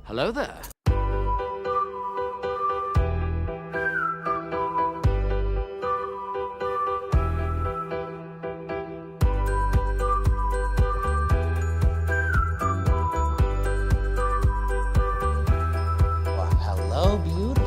Hello there. Well, hello, beautiful.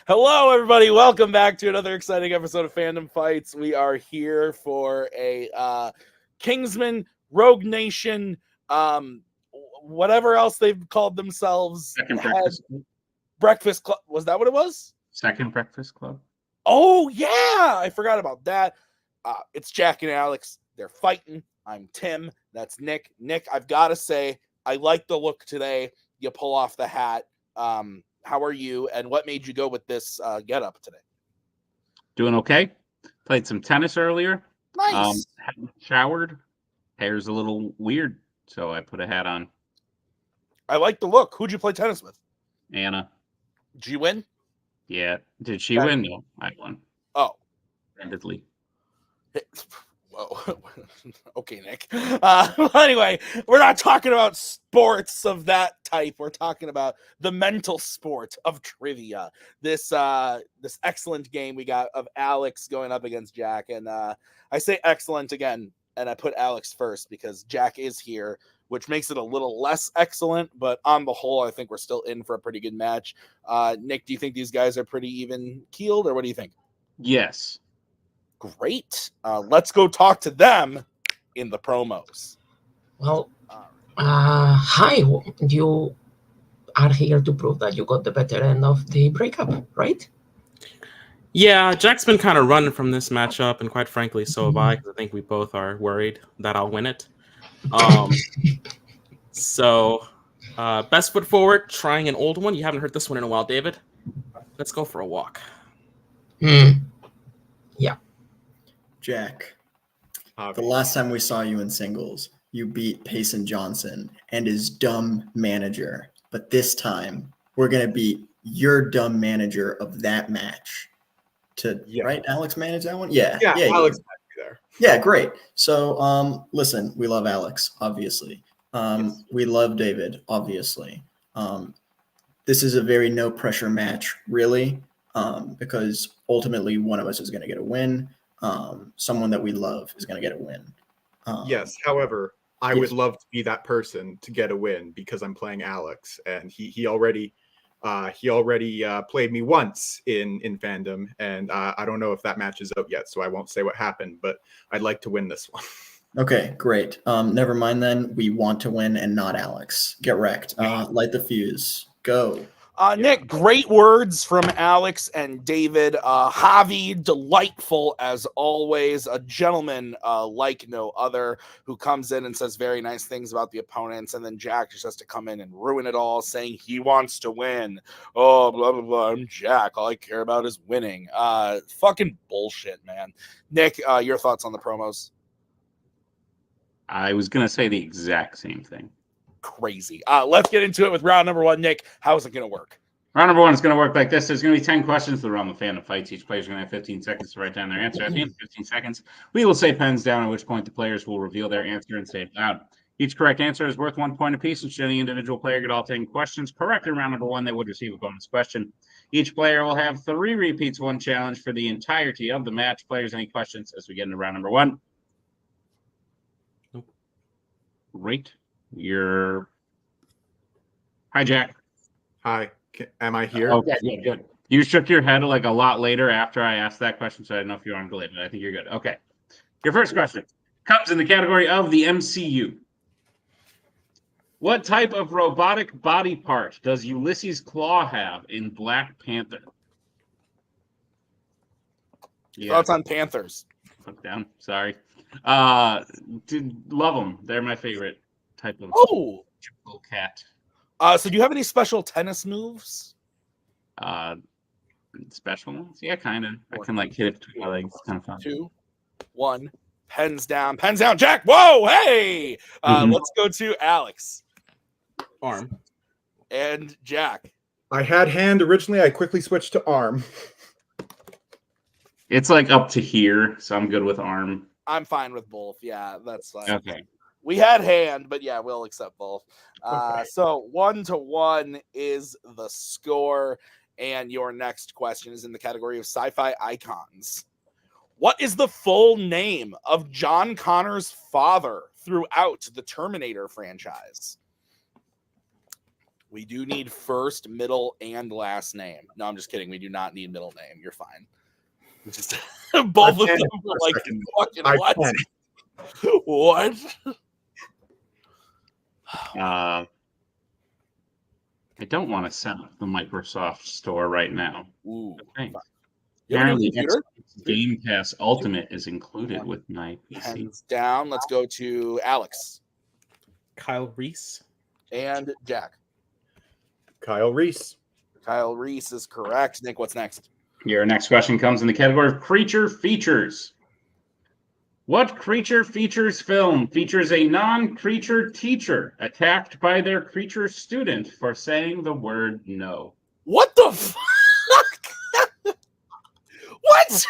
Hello, everybody. Welcome back to another exciting episode of Fandom Fights. We are here for a Kingsman, Rogue Nation, whatever else they've called themselves. Second Breakfast Club. Breakfast Club. Was that what it was? Second Breakfast Club. Oh, yeah. I forgot about that. It's Jack and Alex. They're fighting. I'm Tim. That's Nick. Nick, I've got to say, I like the look today. You pull off the hat. How are you, and what made you go with this getup today? Doing okay. Played some tennis earlier. Nice. Showered. Hair's a little weird, so I put a hat on. I like the look. Who'd you play tennis with? Anna. Did you win? Yeah. Did she win? No, I won. Oh. Handedly. Whoa. Okay, Nick. Anyway, we're not talking about sports of that type. We're talking about the mental sport of trivia. This excellent game we got of Alex going up against Jack. And I say excellent again, and I put Alex first because Jack is here, which makes it a little less excellent. But on the whole, I think we're still in for a pretty good match. Nick, do you think these guys are pretty even-keeled, or what do you think? Yes. Great. Let's go talk to them in the promos. Well, hi. You are here to prove that you got the better end of the breakup, right? Yeah, Jack's been kind of running from this matchup, and quite frankly, so have I, because I think we both are worried that I'll win it. So, best foot forward, trying an old one. You haven't heard this one in a while, David. Let's go for a walk. Yeah. Jack, the last time we saw you in singles, you beat Payson Johnson and his dumb manager. But this time, we're going to beat your dumb manager of that match. Right? Alex managed that one? Yeah, Alex might be there. Yeah, great. So, listen, we love Alex, obviously. Yes. We love David, obviously. This is a very no-pressure match, really, because ultimately one of us is going to get a win. Someone that we love is going to get a win. Yes. However, I would love to be that person to get a win because I'm playing Alex, and he already played me once in Fandom, and I don't know if that match is out yet, so I won't say what happened. But I'd like to win this one. Okay, great. Never mind then. We want to win and not Alex. Get wrecked. Light the fuse. Go. Nick, great words from Alex and David. Javi, delightful as always. A gentleman like no other, who comes in and says very nice things about the opponents, and then Jack just has to come in and ruin it all, saying he wants to win. Oh, blah, blah, blah. I'm Jack. All I care about is winning. Fucking bullshit, man. Nick, your thoughts on the promos? I was going to say the exact same thing. Crazy. Let's get into it with round number one. Nick, how is it going to work? Round number one is going to work like this. There's going to be 10 questions to the round of Fandom Fights. Each player is going to have 15 seconds to write down their answer. At the end of 15 seconds, we will say pens down, at which point the players will reveal their answer and say it loud. Each correct answer is worth 1 point apiece, and should any individual player get all 10 questions correct in round number one, they would receive a bonus question. Each player will have 3 repeats, 1 challenge for the entirety of the match. Players, any questions as we get into round number one? Nope. Great. Hi, Jack. Hi. Am I here? Okay, good. You shook your head like a lot later after I asked that question, so I don't know if you're on delay, but I think you're good. Okay. Your first question comes in the category of the MCU. What type of robotic body part does Ulysses Claw have in Black Panther? Thoughts on Panthers? Put down. Sorry. Love them. They're my favorite type of cat. So do you have any special tennis moves? Special ones? Yeah, kind of. I can like hit it between my legs. It's kind of fun. 2, 1. Pens down. Pens down. Jack. Whoa. Hey. Let's go to Alex. Arm. And Jack. I had hand originally. I quickly switched to arm. It's like up to here, so I'm good with arm. I'm fine with both. Yeah, that's fine. Okay. We had hand, but yeah, we'll accept both. Okay. So 1-1 is the score. And your next question is in the category of sci-fi icons. What is the full name of John Connor's father throughout the Terminator franchise? We do need first, middle, and last name. No, I'm just kidding. We do not need middle name. You're fine. Just both of them were like fucking what? What? I don't want to set up the Microsoft Store right now. Ooh. Okay. You have a new Apparently, computer? Game Pass Ultimate is included with my PC. Hands down. Let's go to Alex Kyle Reese. and Jack. Kyle Reese. Kyle Reese is correct. Nick, what's next? Your next question comes in the category of creature features. What creature features film features a non-creature teacher attacked by their creature student for saying the word no? What the fuck? What?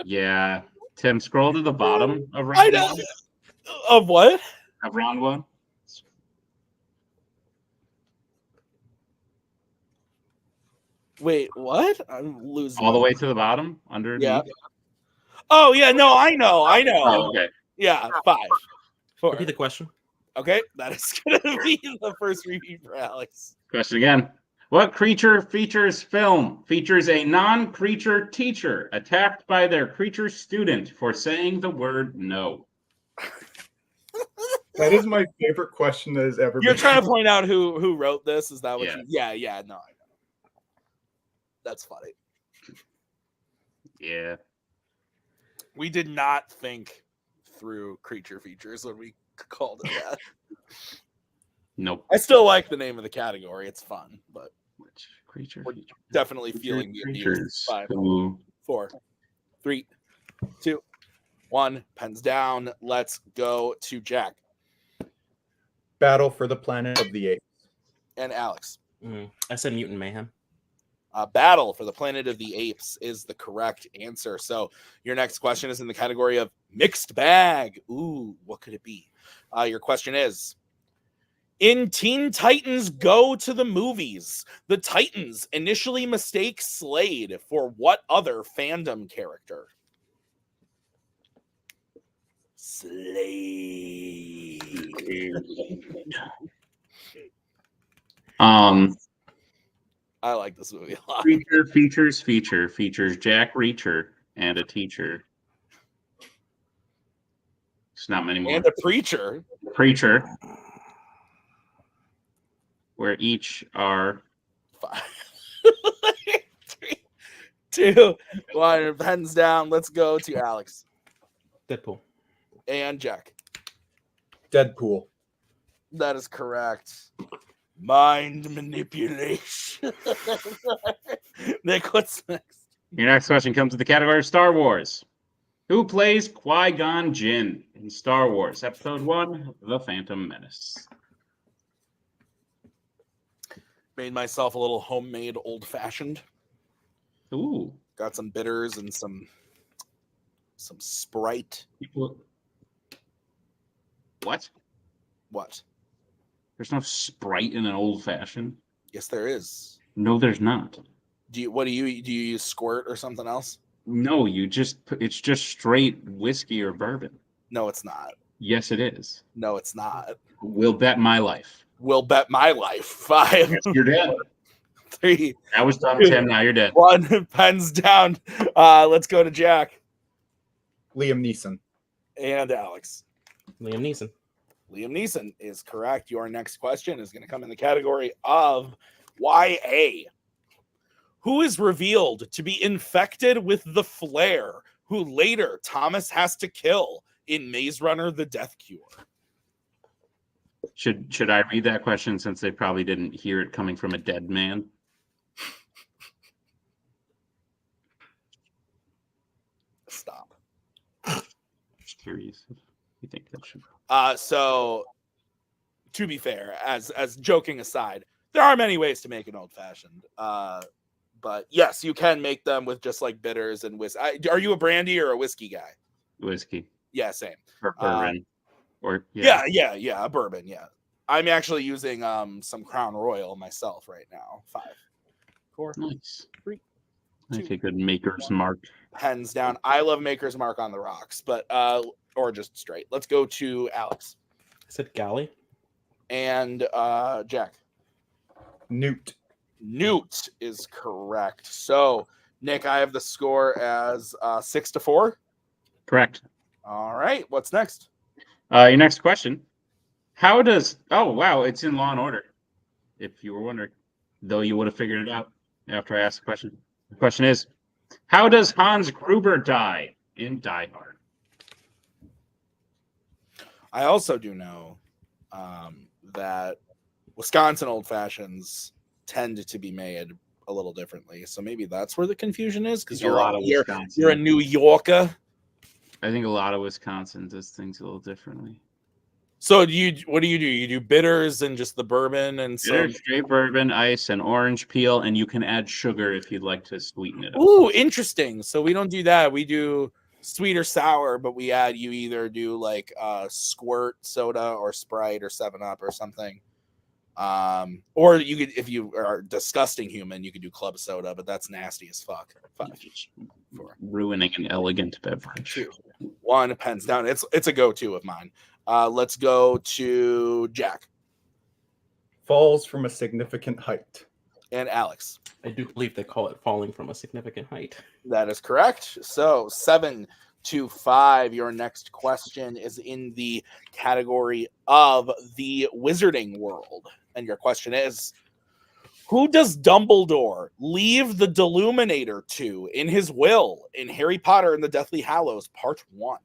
Yeah. Tim, scroll to the bottom of I round know. one. Of what? Of round one. Wait, what? I'm losing. All the way to the bottom, underneath. Yeah. Oh, yeah. No, I know. Oh, okay. Yeah, 5. 4. Repeat the question. Okay, that is going to be the first repeat for Alex. Question again. What creature features film features a non-creature teacher attacked by their creature student for saying the word no? That is my favorite question that has ever You're been. trying to point out who wrote this? Is that what Yeah. you... Yeah, no, I know. That's funny. Yeah. We did not think through creature features when we called it that. Nope. I still like the name of the category. It's fun, but Which creature We're features? definitely feeling the abuse. Creatures 5, who 4, 3, 2, 1. Pens down. Let's go to Jack Battle for the Planet of the Apes. and Alex. I said Mutant Mayhem. Battle for the Planet of the Apes is the correct answer. So your next question is in the category of mixed bag. Ooh, what could it be? Your question is, in Teen Titans Go to the Movies, the Titans initially mistake Slade for what other fandom character? Slade. I like this movie a lot. Creature features Jack Reacher and a teacher. It's not many more. And a preacher. Preacher, where each are 5, 3, 2, 1. Pens down. Let's go to Alex Deadpool. and Jack. Deadpool. That is correct. Mind manipulation. Nick, what's next? Your next question comes to the category of Star Wars. Who plays Qui-Gon Jinn in Star Wars Episode 1, The Phantom Menace? Made myself a little homemade old-fashioned. Ooh. Got some bitters and some Sprite. What? What? There's no Sprite in an old-fashioned. Yes, there is. No, there's not. Do you use Squirt or something else? No, it's just straight whiskey or bourbon. No, it's not. Yes, it is. No, it's not. We'll bet my life. Will bet my life. 5, You're dead. 3, That was done, Tim. Now you're dead. 1. Pens down. Let's go to Jack Liam Neeson. and Alex. Liam Neeson. Liam Neeson is correct. Your next question is going to come in the category of YA. Who is revealed to be infected with the flare who later Thomas has to kill in Maze Runner: The Death Cure? Should I read that question since they probably didn't hear it coming from a dead man? Stop. Just curious if you think that should. So to be fair, as joking aside, there are many ways to make an old fashioned. But yes, you can make them with just like bitters and whiskey. Are you a brandy or a whiskey guy? Whiskey. Yeah, same. Or bourbon. Or yeah, a bourbon. Yeah, I'm actually using some Crown Royal myself right now. 5, 4, Nice. 3, Like 2, a good Maker's Mark. Pens down. I love Maker's Mark on the rocks, but or just straight. Let's go to Alex. I said Galley. And Jack. Newt. Newt is correct. So, Nick, I have the score as 6-4. Correct. All right. What's next? Your next question. How does... Oh, wow. It's in Law and Order. If you were wondering. Though you would have figured it out after I asked the question. The question is, how does Hans Gruber die in Die Hard? I also do know that Wisconsin old fashions tend to be made a little differently. So maybe that's where the confusion is, because you're a New Yorker. I think a lot of Wisconsin does things a little differently. So what do you do? You do bitters and just the bourbon and Bitter, straight bourbon, ice, and orange peel, and you can add sugar if you'd like to sweeten it up. Ooh, interesting. So we don't do that. We do sweet or sour, but you either do like squirt soda or Sprite or 7-Up or something. Or you could, if you are a disgusting human, you could do club soda, but that's nasty as fuck. 5, 4, ruining an elegant beverage. 2, 1. Pens down. It's a go-to of mine. Let's go to Jack. Falls from a significant height. And Alex. I do believe they call it falling from a significant height. That is correct. So 7-5. Your next question is in the category of the wizarding world. And your question is, who does Dumbledore leave the Deluminator to in his will in Harry Potter and the Deathly Hallows Part 1?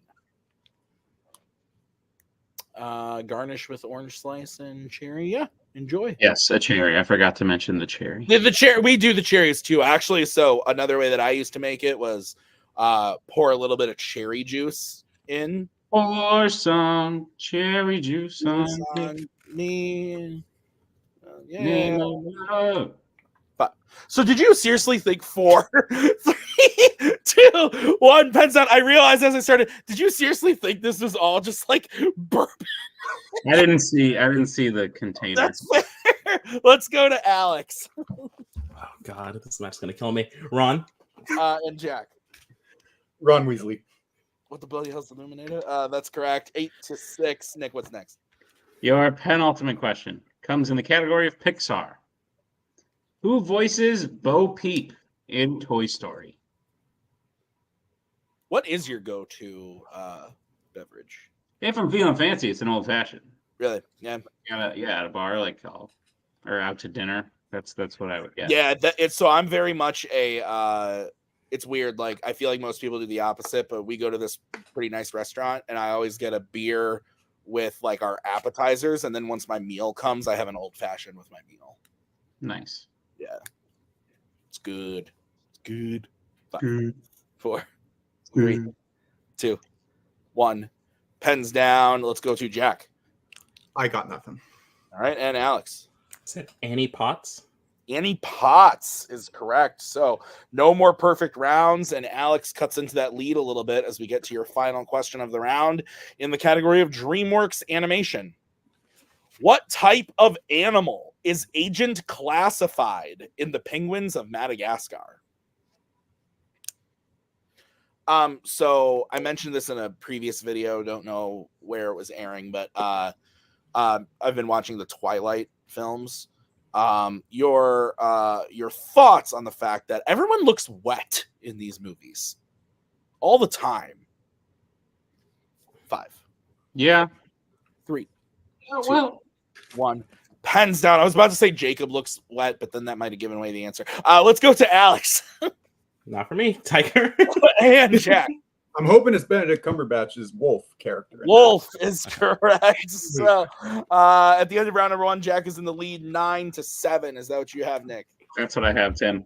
Garnish with orange slice and cherry. Yeah, enjoy. Yes, a cherry. I forgot to mention the cherry. The cherry. We do the cherries too, actually. So another way that I used to make it was pour a little bit of cherry juice in. Pour some cherry juice on me. Yeah. So did you seriously think 4, 3, 2, 1 pens down? I realized as I started, did you seriously think this was all just like bourbon? I didn't see the container. That's fair. Let's go to Alex. Oh God, this match is gonna kill me. Ron. And Jack. Ron Weasley. What the bloody hell's Illuminator? That's correct. 8-6. Nick, what's next? Your penultimate question comes in the category of Pixar. Who voices Bo Peep in Toy Story? What is your go-to beverage? If I'm feeling fancy, it's an old fashioned. Really? Yeah. At a bar, or out to dinner. That's what I would get. Yeah, so I'm very much a it's weird. Like, I feel like most people do the opposite, but we go to this pretty nice restaurant and I always get a beer with like our appetizers, and then once my meal comes, I have an old fashioned with my meal. Nice. Yeah. It's good. It's good. 5, Good. 4, 3, 2, 1. Pens down. Let's go to Jack. I got nothing. All right, and Alex. Is it Annie Potts? Annie Potts is correct. So no more perfect rounds, and Alex cuts into that lead a little bit as we get to your final question of the round in the category of DreamWorks animation. What type of animal is Agent Classified in The Penguins of Madagascar? So I mentioned this in a previous video. Don't know where it was airing, but I've been watching the Twilight films. Your thoughts on the fact that everyone looks wet in these movies all the time. 5. Yeah. 3. 2, 1. Pens down. I was about to say Jacob looks wet, but then that might have given away the answer. Let's go to Alex. Not for me, Tiger. And Jack. I'm hoping it's Benedict Cumberbatch's Wolf character. Wolf is correct. So at the end of round number 1, Jack is in the lead 9-7. Is that what you have, Nick? That's what I have, Tim.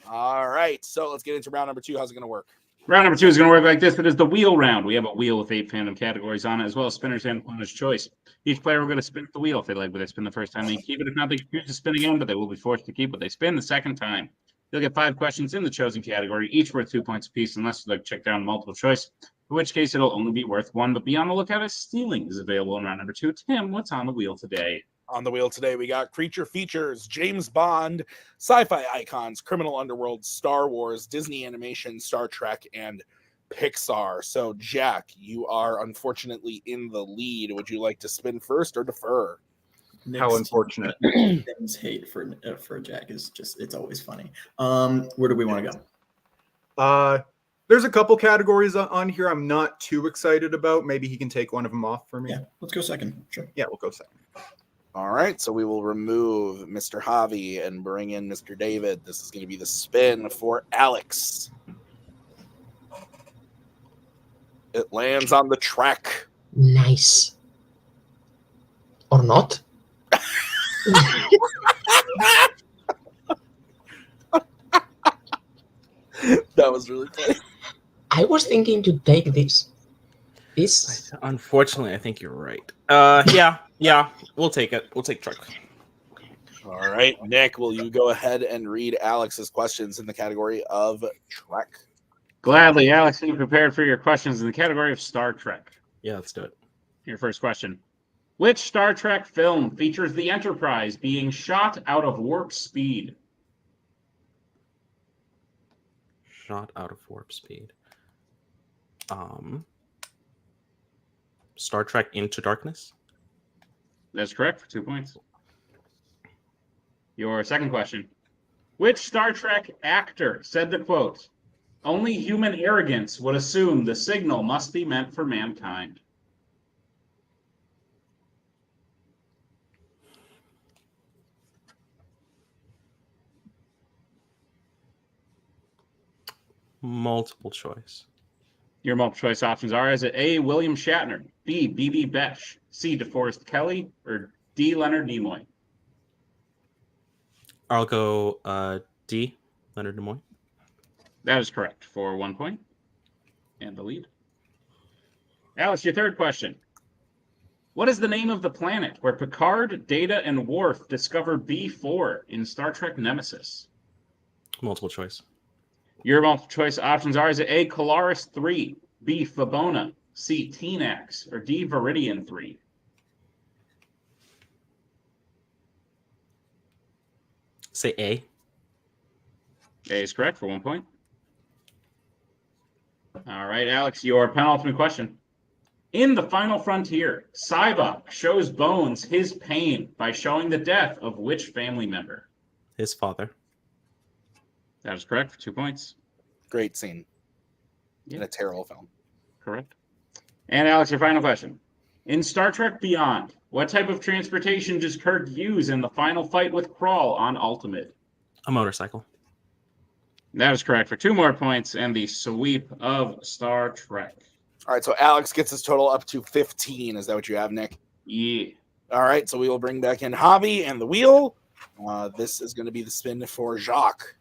All right. So let's get into round number 2. How's it going to work? Round number 2 is going to work like this. It is the wheel round. We have a wheel with 8 fandom categories on it, as well as spinners and opponent's choice. Each player will going to spin the wheel. If they like what they spin the first time, they keep it. If not, they choose to spin again, but they will be forced to keep what they spin the second time. They'll get 5 questions in the chosen category, each worth 2 points apiece, unless they check down multiple choice, in which case it'll only be worth 1. But be on the lookout as stealing is available in round number 2. Tim, what's on the wheel today? On the wheel today, we got creature features, James Bond, sci-fi icons, criminal underworld, Star Wars, Disney animation, Star Trek, and Pixar. So, Jack, you are unfortunately in the lead. Would you like to spin first or defer? How unfortunate. Tim's hate for Jack is just, it's always funny. Where do we want to go? There's a couple categories on here I'm not too excited about. Maybe he can take one of them off for me. Yeah, let's go second. Sure. Yeah, we'll go second. All right, so we will remove Mr. Javi and bring in Mr. David. This is going to be the spin for Alex. It lands on the track. Nice. Or not? That was really funny. I was thinking to take this. This. Unfortunately, I think you're right. Yeah, we'll take it. We'll take truck. All right, Nick, will you go ahead and read Alex's questions in the category of Trek? Gladly, Alex, are you prepared for your questions in the category of Star Trek? Yeah, let's do it. Your first question. Which Star Trek film features the Enterprise being shot out of warp speed? Shot out of warp speed. Star Trek Into Darkness. That's correct for 2 points. Your second question. Which Star Trek actor said the quote, "Only human arrogance would assume the signal must be meant for mankind"? Multiple choice. Your multiple choice options are: is it A, William Shatner, B, B.B. Besh, C, DeForest Kelly, or D, Leonard Nimoy? I'll go D, Leonard Nimoy. That is correct for 1 point and the lead. Alex, your third question. What is the name of the planet where Picard, Data, and Worf discover B4 in Star Trek Nemesis? Multiple choice. Your multiple choice options are: is it A, Colaris 3, B, Fabona, C, Tenax, or D, Viridian 3? Say A. A is correct for 1 point. All right, Alex, your penultimate question. In The Final Frontier, Sybok shows Bones his pain by showing the death of which family member? His father. That is correct for 2 points. Great scene in a terrible film. Correct. And Alex, your final question. In Star Trek Beyond, what type of transportation does Kirk use in the final fight with Krall on Ultimate? A motorcycle. That is correct for 2 more points and the sweep of Star Trek. All right, so Alex gets his total up to 15. Is that what you have, Nick? Yeah. All right, so we will bring back in Javi and the wheel. This is going to be the spin for Jacques.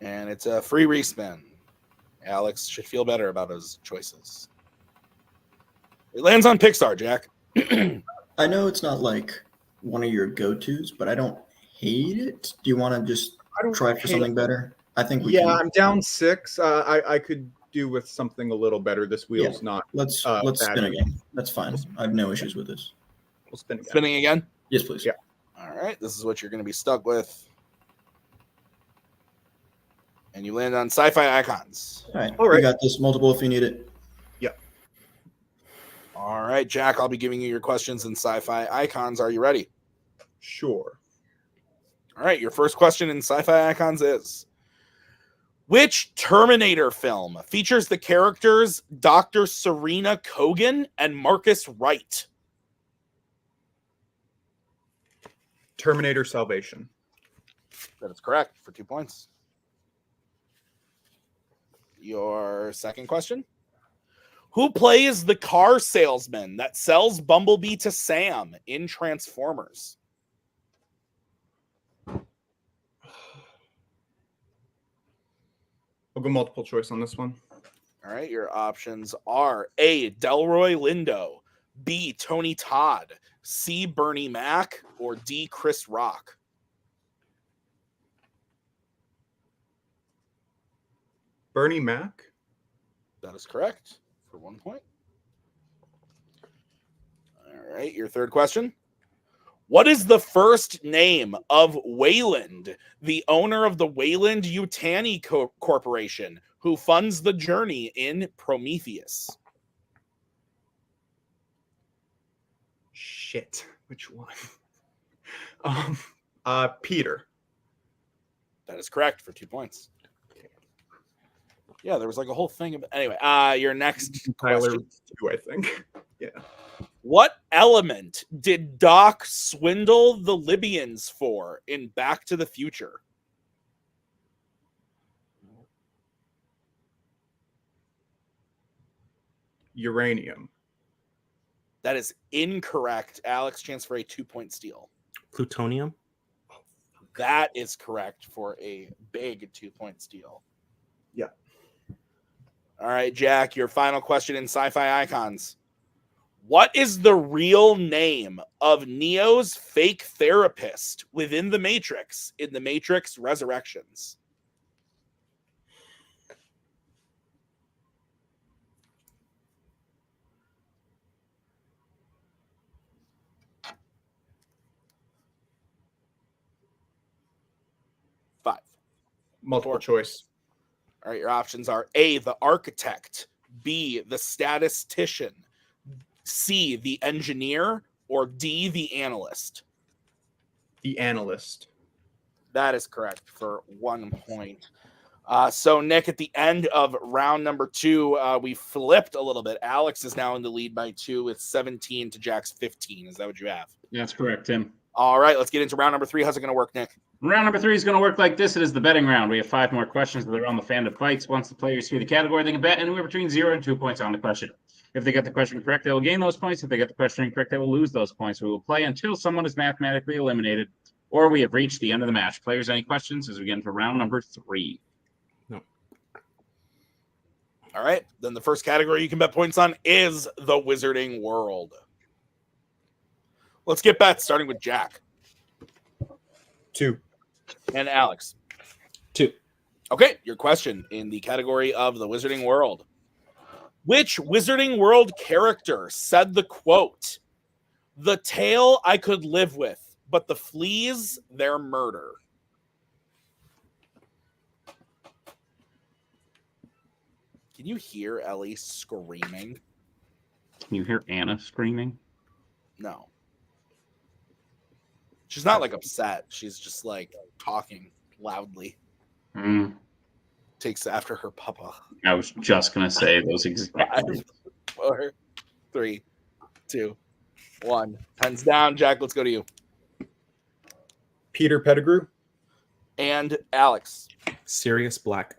And it's a free respin. Alex should feel better about his choices. It lands on Pixar, Jack. I know it's not like one of your go-tos, but I don't hate it. Do you want to just try for something better? I think we can. I'm down 6. I could do with something a little better. This wheel's not. Let's spin again. That's fine. I have no issues with this. We'll spin again. Spinning again? Yes, please. Yeah. All right, this is what you're going to be stuck with. And you land on sci-fi icons. All right. All right. We got this. Multiple if you need it. Yep. All right, Jack, I'll be giving you your questions in sci-fi icons. Are you ready? Sure. All right, your first question in sci-fi icons is: which Terminator film features the characters Dr. Serena Kogan and Marcus Wright? Terminator Salvation. That is correct for 2 points. your second question. Who plays the car salesman that sells Bumblebee to Sam in Transformers? I'll go multiple choice on this one. All right, your options are A, Delroy Lindo, B, Tony Todd, C, Bernie Mac, or D, Chris Rock. Bernie Mac? That is correct for 1 point. All right, your third question. What is the first name of Wayland, the owner of the Wayland Yutani Corporation, who funds the journey in Prometheus? Shit. Which one? Peter. That is correct for 2 points. Yeah, there was like a whole thing of anyway. Your next Tyler question. too, I think. Yeah. What element did Doc swindle the Libyans for in Back to the Future? Uranium. That is incorrect. Alex, chance for a 2-point steal. Plutonium. That is correct for a big 2-point steal. Yeah. All right, Jack, your final question in Sci-Fi Icons. What is the real name of Neo's fake therapist within the Matrix in the Matrix Resurrections? Five. Multiple 4. choice. All right, your options are A, the architect, B, the statistician, C, the engineer, or D, the analyst. The analyst. That is correct for 1 point. So, Nick, at the end of round number 2, we flipped a little bit. Alex is now in the lead by 2 with 17 to Jack's 15. Is that what you have? That's correct, Tim. All right, let's get into round number 3. How's it going to work, Nick? Round number 3 is going to work like this. It is the betting round. We have 5 more questions that are on the Fandom fights. Once the players hear the category, they can bet anywhere between 0 and 2 points on the question. If they get the question correct, they will gain those points. If they get the question incorrect, they will lose those points. We will play until someone is mathematically eliminated or we have reached the end of the match. Players, any questions as we get into round number 3? No. All right, then the first category you can bet points on is the Wizarding World. Let's get bets, starting with Jack. 2. And Alex. 2. Okay, your question in the category of the Wizarding World. Which Wizarding World character said the quote, "The tale I could live with, but the fleas, they're murder"? Can you hear Ellie screaming? Can you hear Anna screaming? No. She's not like upset. She's just like talking loudly. Takes after her papa. I was just going to say those exact 5, 4, 3, 2, 1. Pens down. Jack, let's go to you. Peter Pettigrew. And Alex. Sirius Black.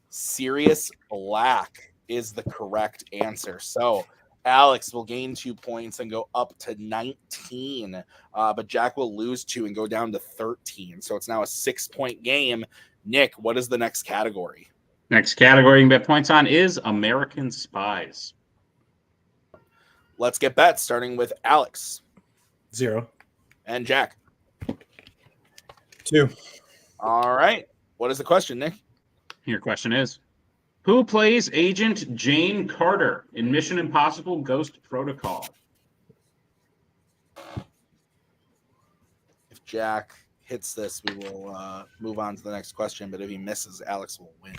Sirius Black is the correct answer. So Alex will gain 2 points and go up to 19. But Jack will lose 2 and go down to 13. So it's now a 6-point game. Nick, what is the next category? Next category you can bet points on is American Spies. Let's get bets, starting with Alex. 0. And Jack. 2. All right. What is the question, Nick? Your question is, who plays Agent Jane Carter in Mission Impossible Ghost Protocol? If Jack hits this, we will move on to the next question. But if he misses, Alex will win.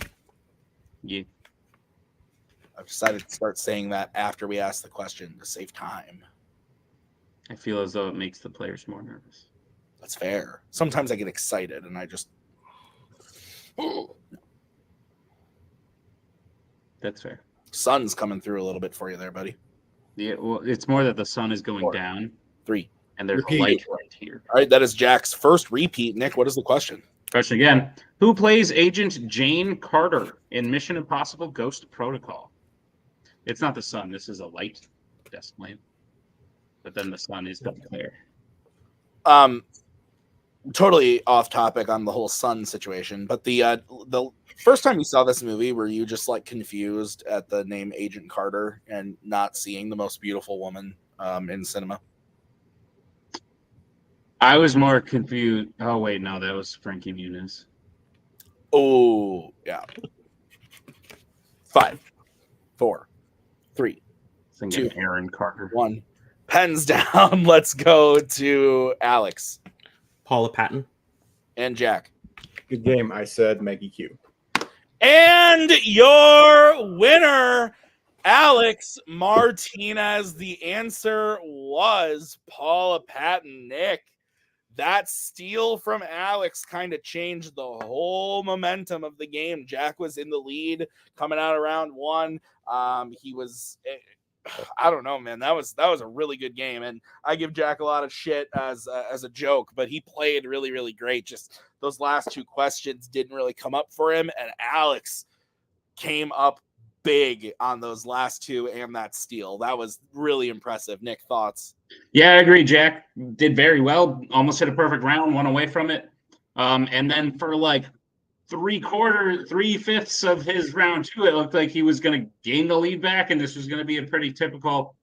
Yeah. I've decided to start saying that after we ask the question to save time. I feel as though it makes the players more nervous. That's fair. Sometimes I get excited and I just... That's fair. Sun's coming through a little bit for you there, buddy. Yeah, well, it's more that the sun is going 4, down 3. and there's Repeat. light right here. All right, that is Jack's first repeat. Nick, what is the question? Question again. Who plays Agent Jane Carter in Mission Impossible Ghost Protocol? It's not the sun. This is a light desk lamp. But then the sun is clear. Totally off topic on the whole sun situation, but the first time you saw this movie, were you just like confused at the name Agent Carter and not seeing the most beautiful woman in cinema? I was more confused. Oh wait, no, that was Frankie Muniz. Oh yeah. 5, 4, 3, Thinking 2, Aaron Carter. 1. Pens down. Let's go to Alex Paula Patton. and Jack. Good game. I said Maggie Q. And your winner, Alex Martinez. The answer was Paula Patton. Nick, that steal from Alex kind of changed the whole momentum of the game. Jack was in the lead coming out of round 1. He was, I don't know, man. That was a really good game, and I give Jack a lot of shit as a joke, but he played really, really great. Just those last 2 questions didn't really come up for him, and Alex came up big on those last 2 and that steal. That was really impressive. Nick, thoughts? Yeah, I agree. Jack did very well. Almost hit a perfect round, 1 away from it. And then for like 3/5 of his round 2, it looked like he was going to gain the lead back, and this was going to be a pretty typical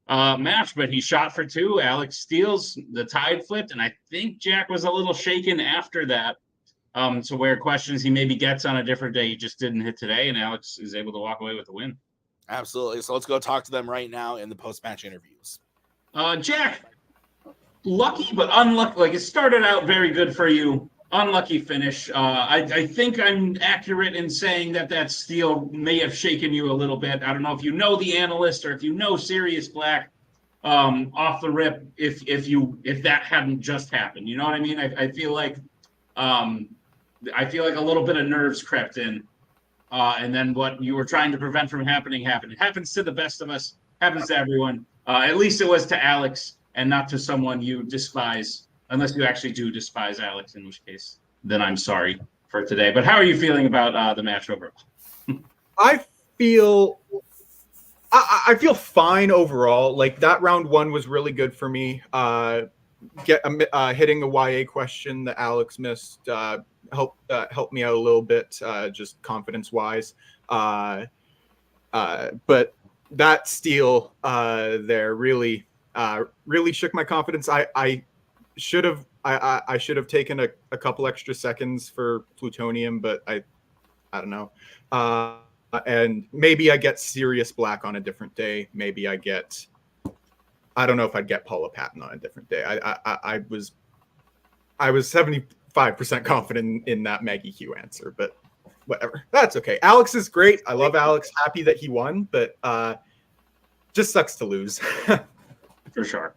match. But he shot for 2. Alex steals. The tide flipped, and I think Jack was a little shaken after that. So where questions he maybe gets on a different day, he just didn't hit today, and Alex is able to walk away with the win. Absolutely. So let's go talk to them right now in the post-match interviews. Jack, lucky but unlucky. Like, it started out very good for you. Unlucky finish. I think I'm accurate in saying that steal may have shaken you a little bit. I don't know if you know the analyst or if you know Sirius Black off the rip. If that hadn't just happened, you know what I mean. I feel like a little bit of nerves crept in, and then what you were trying to prevent from happening happened. It happens to the best of us. Happens to everyone. At least it was to Alex and not to someone you despise, unless you actually do despise Alex, in which case, then I'm sorry for today. But how are you feeling about the match overall? I feel fine overall. Like, that round 1 was really good for me. Hitting the YA question that Alex missed helped me out a little bit, just confidence wise. But that steal there really shook my confidence. I should have taken a couple extra seconds for plutonium, but I don't know. And maybe I get Sirius Black on a different day. Maybe I don't know if I'd get Paula Patton on a different day. I was 75% confident in that Maggie Q answer, but whatever. That's okay. Alex is great. I love Alex. Happy that he won, but just sucks to lose. For sure.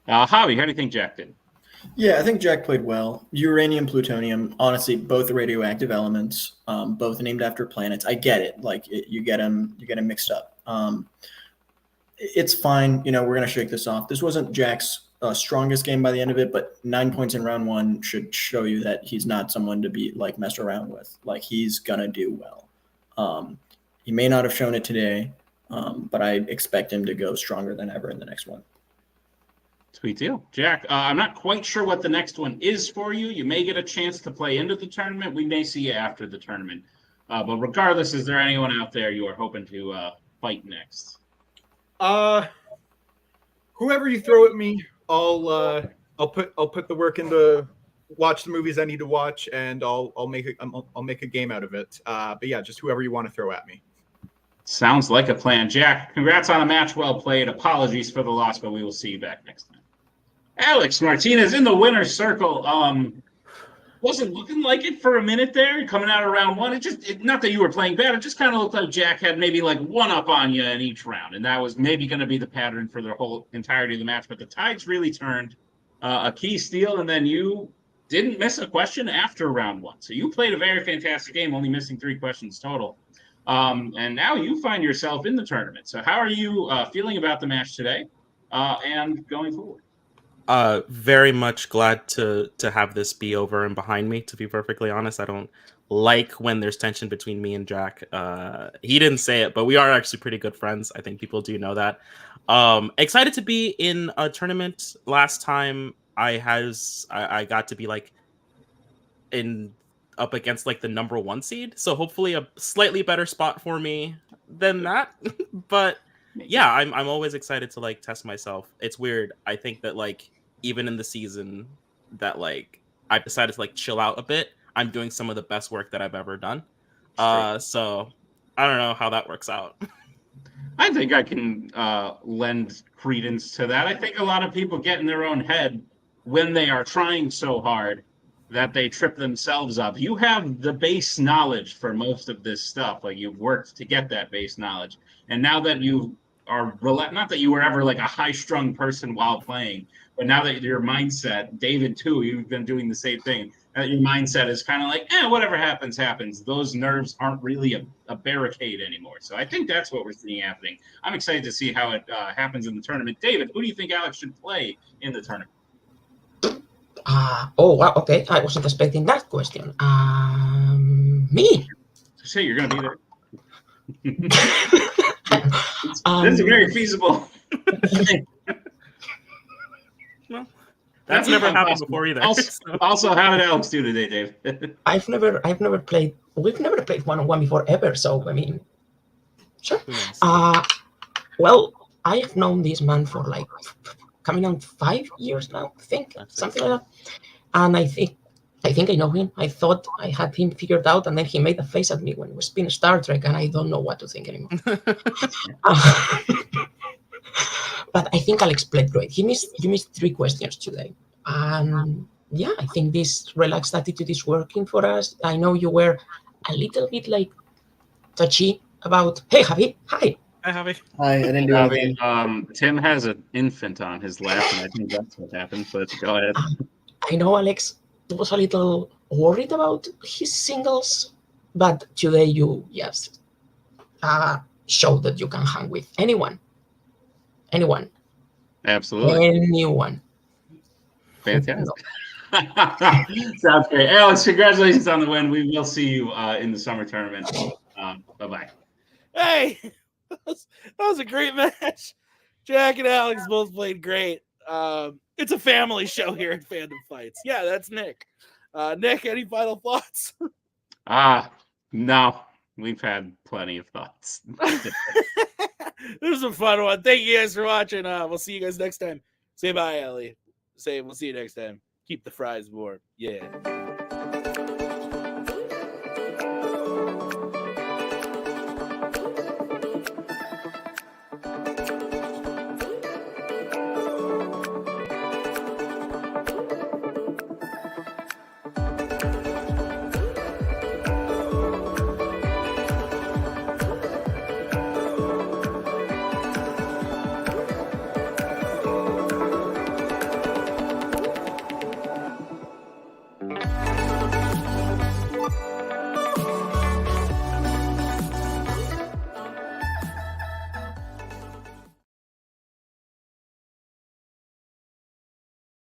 Javi, how do you think Jack did? Yeah, I think Jack played well. Uranium, plutonium, honestly, both radioactive elements, both named after planets. I get it. Like, you get them mixed up. It's fine. We're going to shake this off. This wasn't Jack's strongest game by the end of it, but 9 points in round 1 should show you that he's not someone to be like messed around with. Like, he's going to do well. He may not have shown it today, but I expect him to go stronger than ever in the next one. Sweet deal. Jack, I'm not quite sure what the next one is for you. You may get a chance to play into the tournament. We may see you after the tournament. But regardless, is there anyone out there you are hoping to fight next? Whoever you throw at me, I'll put the work into watch the movies I need to watch, and I'll make a game out of it. But yeah, just whoever you want to throw at me. Sounds like a plan. Jack, congrats on a match well played. Apologies for the loss, but we will see you back next time. Alex Martinez in the winner's circle. Wasn't looking like it for a minute there, coming out of round 1. Not that you were playing bad. It just kind of looked like Jack had maybe like 1 up on you in each round, and that was maybe going to be the pattern for the whole entirety of the match. But the tides really turned. A key steal, and then you didn't miss a question after round 1. So you played a very fantastic game, only missing 3 questions total. And now you find yourself in the tournament. So how are you feeling about the match today and going forward? Very much glad to have this be over and behind me. To be perfectly honest, I don't like when there's tension between me and Jack. He didn't say it, but we are actually pretty good friends. I think people do know that. Excited to be in a tournament. Last time I got to be like in up against like the number 1 seed, so hopefully a slightly better spot for me than that. But yeah, I'm always excited to like test myself. It's weird. I think that like even in the season that like I've decided to like chill out a bit, I'm doing some of the best work that I've ever done. So I don't know how that works out. I think I can lend credence to that. I think a lot of people get in their own head when they are trying so hard that they trip themselves up. You have the base knowledge for most of this stuff. Like, you've worked to get that base knowledge. And now that you are, not that you were ever like a high-strung person while playing, but now that your mindset, David too, you've been doing the same thing, your mindset is kind of like, whatever happens, happens. Those nerves aren't really a barricade anymore. So I think that's what we're seeing happening. I'm excited to see how it happens in the tournament. David, who do you think Alex should play in the tournament? Oh, wow, okay. I wasn't expecting that question. Me. Say you're going to be there. This is very feasible. Well, that's never happened before either. Also, how did Alex do today, Dave? I've never played. We've never played 1-on-1 before ever. So I mean, sure. Well, I have known this man for like coming on 5 years now, I think, something like that. And I think I know him. I thought I had him figured out, and then he made a face at me when it was been Star Trek, and I don't know what to think anymore. But I think Alex played great. You missed 3 questions today. Yeah, I think this relaxed attitude is working for us. I know you were a little bit like touchy about, hey, Javi, hi. Hi, Javi. Hi, I didn't do anything. Tim has an infant on his lap, and I think that's what happened, but go ahead. I know Alex was a little worried about his singles, but today you just showed that you can hang with anyone. Absolutely. Anyone. Fantastic. Sounds great. Alex, congratulations on the win. We will see you in the summer tournament. Bye-bye. Hey, that was a great match. Jack and Alex both played great. It's a family show here at Fandom Fights. Yeah, that's Nick. Nick, any final thoughts? No. We've had plenty of thoughts. This was a fun one. Thank you guys for watching. We'll see you guys next time. Say bye, Ellie. We'll see you next time. Keep the fries warm. Yeah.